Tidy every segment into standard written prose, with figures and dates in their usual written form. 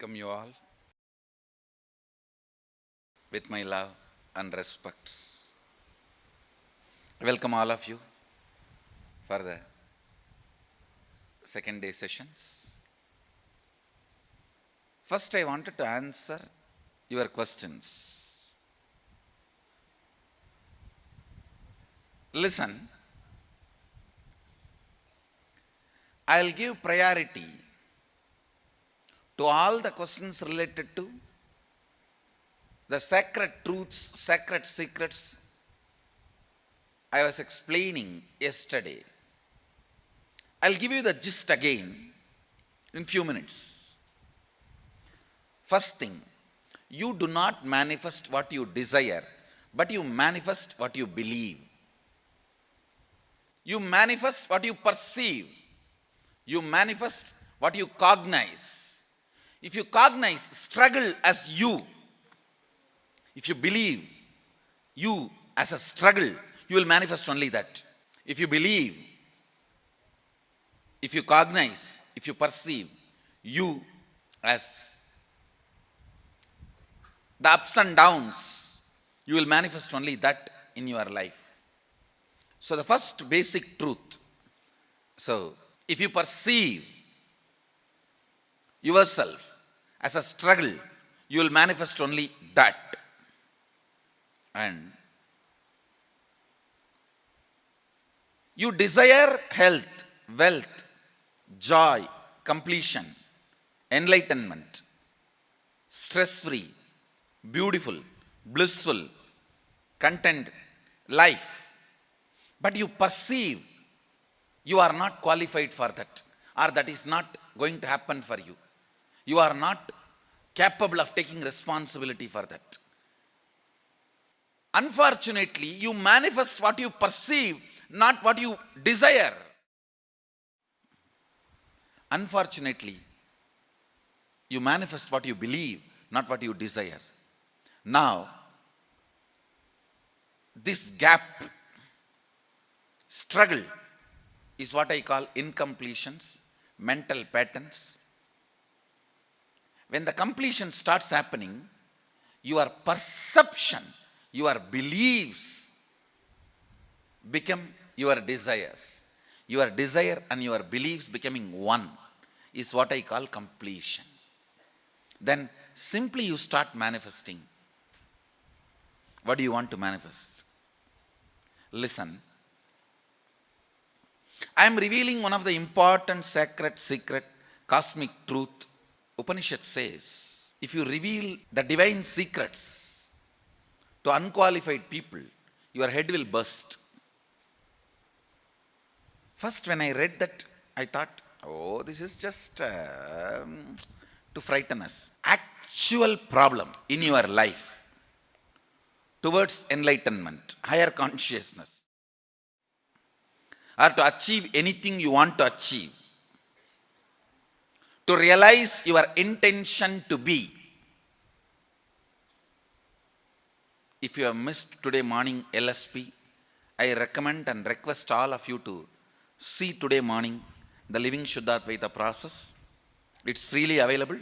welcome you all with my love and respects. I welcome all of you for the second day sessions. First, I wanted to answer your questions. Listen, I'll give priority to all the questions related to the sacred truths, sacred secrets I was explaining yesterday. I'll give you the gist again in few minutes. First thing, you do not manifest what you desire, but you manifest what you believe. You manifest what you perceive. You manifest what you cognize. If you cognize struggle as you, if you believe you as a struggle, you will manifest only that. If you believe, if you cognize, if you perceive you as the ups and downs, you will manifest only that in your life. So the first basic truth. So if you perceive yourself as a struggle, you will manifest only that. And you desire health, wealth, joy, completion, enlightenment, stress-free, beautiful, blissful, content life. But you perceive you are not qualified for that, or that is not going to happen for you. You are not capable of taking responsibility for that. Unfortunately, you manifest what you perceive, not what you desire. Unfortunately, you manifest what you believe, not what you desire. Now, this gap, struggle, is what I call incompletions, mental patterns. When the completion starts happening, your perception, your beliefs become your desires. Your desire and your beliefs becoming one is what I call completion. Then simply you start manifesting. What do you want to manifest? Listen. I am revealing one of the important sacred secret, cosmic truth. Upanishad says, if you reveal the divine secrets to unqualified people, your head will burst. First, when I read that, I thought, oh, this is just to frighten us. Actual problem in your life towards enlightenment, higher consciousness, or to achieve anything you want to achieve, to realize your intention to be. If you have missed today morning LSP, I recommend and request all of you to see today morning the Living Shuddha-Advaita process. It's freely available.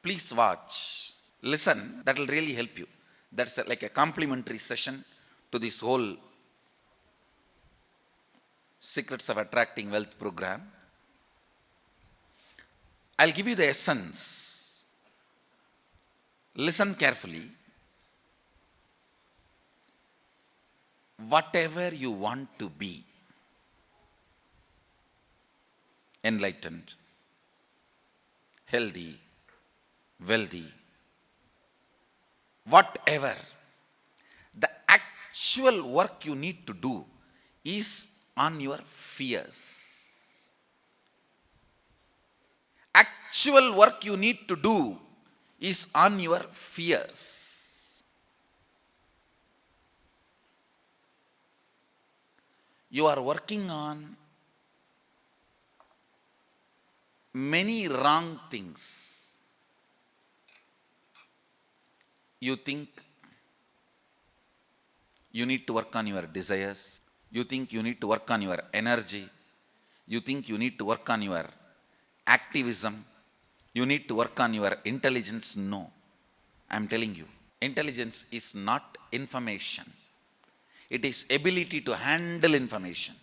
Please watch. Listen, that will really help you. That's like a complimentary session to this whole Secrets of Attracting Wealth program. I'll give you the essence. Listen carefully. Whatever you want to be, enlightened, healthy, wealthy, whatever, the actual work you need to do is on your fears. Actual work you need to do is on your fears. You are working on many wrong things. You think you need to work on your desires. You think you need to work on your energy. You think you need to work on your activism. You need to work on your intelligence. No. I'm telling you. Intelligence is not information. It is ability to handle information.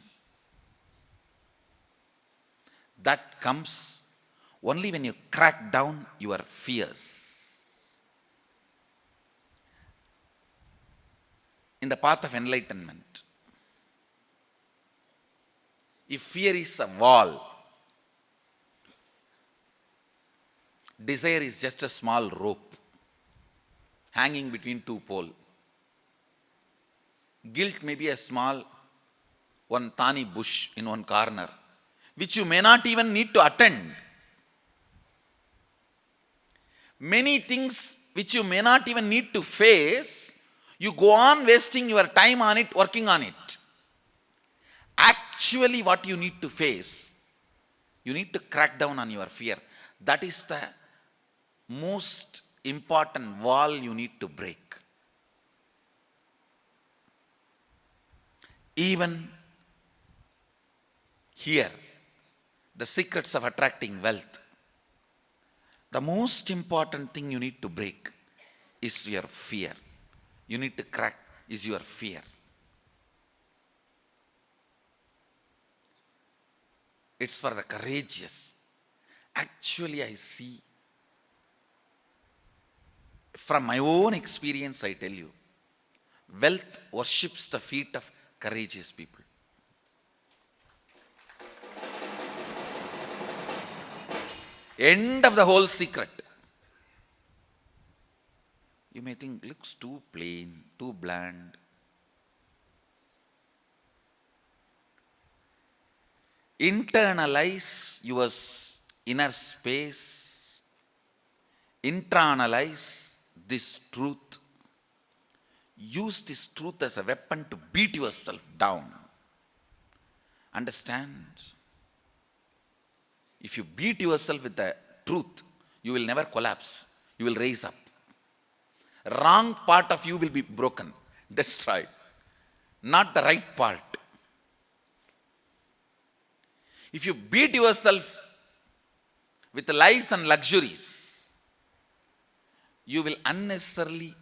That comes only when you crack down your fears. In the path of enlightenment, if fear is a wall, desire is just a small rope hanging between two poles. Guilt may be a small one thorny bush in one corner, which you may not even need to attend. Many things which you may not even need to face, you go on wasting your time on it, working on it. Actually, what you need to face, you need to crack down on your fear. That is the most important wall you need to break. Even here, the secrets of attracting wealth, the most important thing you need to break is your fear. You need to crack is your fear. It's for the courageous. Actually, I see from my own experience, I tell you, wealth worships the feet of courageous people. End of the whole secret. You may think, looks too plain, too bland. Internalize your inner space. Internalize this truth. Use this truth as a weapon to beat yourself down. Understand? If you beat yourself with the truth, you will never collapse. You will raise up. Wrong part of you will be broken, destroyed. Not the right part. If you beat yourself with lies and luxuries, you will unnecessarily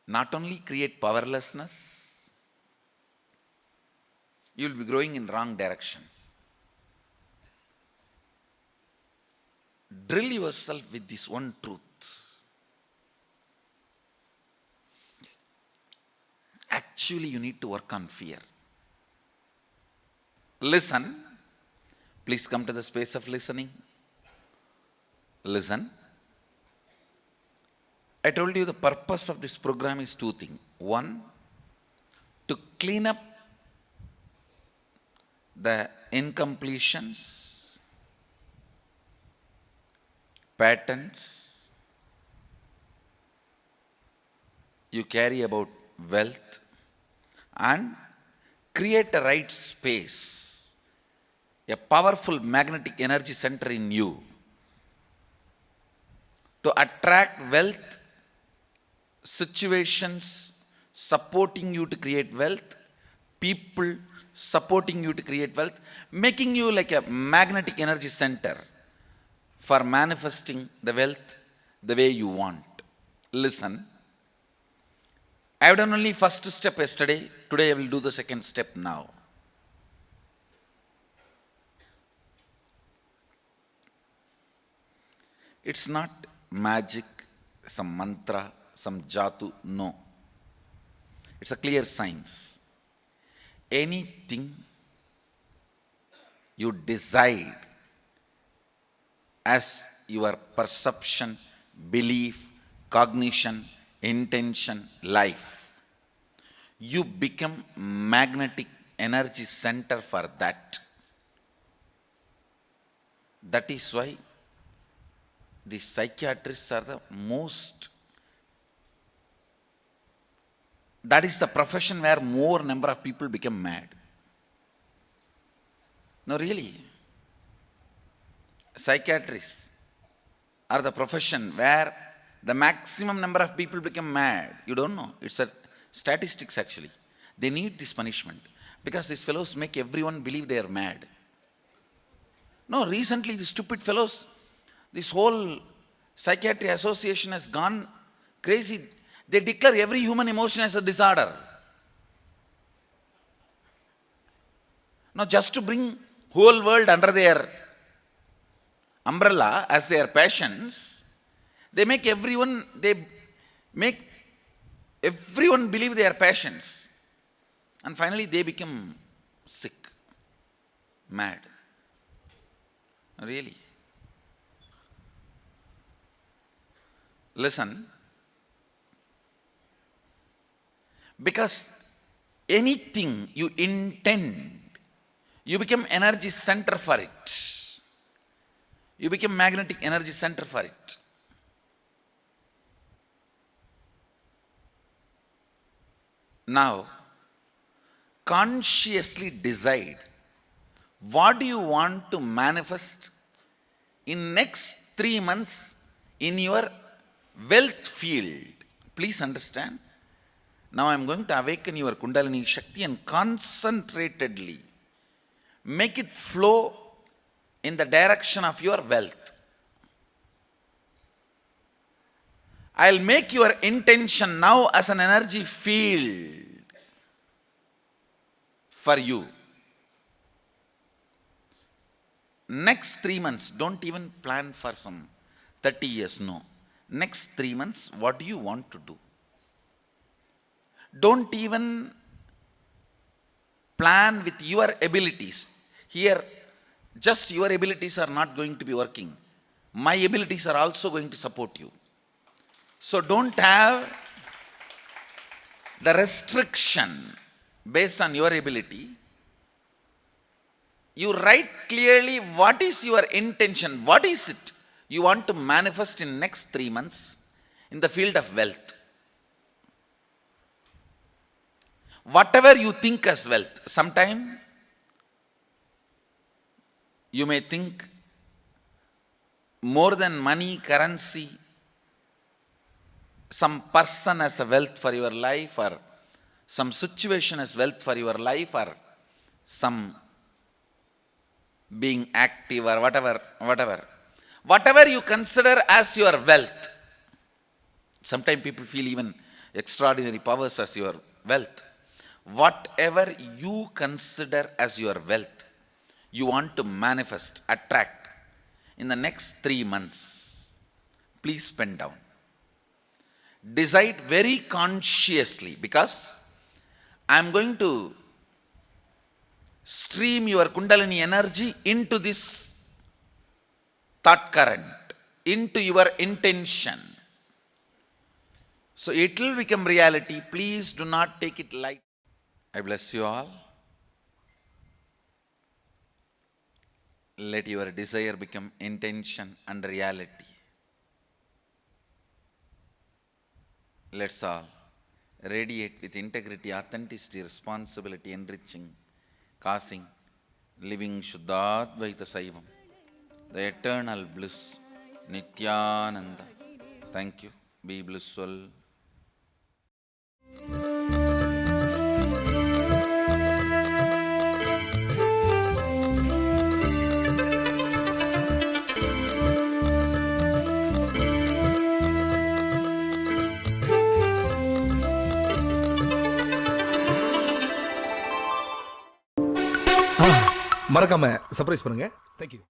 not only create powerlessness, you will be growing in wrong direction. Drill yourself with this one truth. Actually, you need to work on fear. Listen. Please come to the space of listening. Listen. I told you the purpose of this program is two things. One, to clean up the incompletions, patterns you carry about wealth, and create a right space, a powerful magnetic energy center in you to attract wealth, situations supporting you to create wealth, people supporting you to create wealth, making you like a magnetic energy center for manifesting the wealth the way you want. Listen. I have done only first step yesterday. Today I will do the second step now. It's not magic, some mantra, some jatu. No. It's a clear science. Anything you decide as your perception, belief, cognition, intention, life, you become magnetic energy center for that. That is why the psychiatrists are the most, that is the profession where more number of people become mad. No, really. Psychiatrists are the profession where the maximum number of people become mad. You don't know. It's a statistics actually. They need this punishment because these fellows make everyone believe they are mad. No, recently the stupid fellows, this whole psychiatry association has gone crazy. They declare every human emotion as a disorder. Now just to bring whole world under their umbrella as their passions, they make everyone believe their passions. And finally they become sick, mad. Really. Listen. Because anything you intend, you become energy center for it. You become magnetic energy center for it. Now, consciously decide what do you want to manifest in next 3 months in your wealth field. Please understand. Now I am going to awaken your Kundalini Shakti and concentratedly make it flow in the direction of your wealth. I'll make your intention now as an energy field for you. Next 3 months, don't even plan for some 30 years, no. Next 3 months, what do you want to do? Don't even plan with your abilities. Here, just your abilities are not going to be working. My abilities are also going to support you. So don't have the restriction based on your ability. You write clearly what is your intention, what is it you want to manifest in next 3 months in the field of wealth. Whatever you think as wealth, sometime you may think more than money, currency, some person as a wealth for your life, or some situation as wealth for your life, or some being active, or whatever you consider as your wealth. Sometimes people feel even extraordinary powers as your wealth. Whatever you consider as your wealth, you want to manifest, attract in the next 3 months, please spend down. Decide very consciously, because I am going to stream your Kundalini energy into this thought current, into your intention. So it will become reality. Please do not take it light. I bless you all. Let your desire become intention and reality. Let's all radiate with integrity, authenticity, responsibility, enriching, causing, living Shuddhadvaita Saivam, the eternal bliss, Nityananda. Thank you. Be blissful. மறக்காம surprise பண்ணுங்க. Thank you.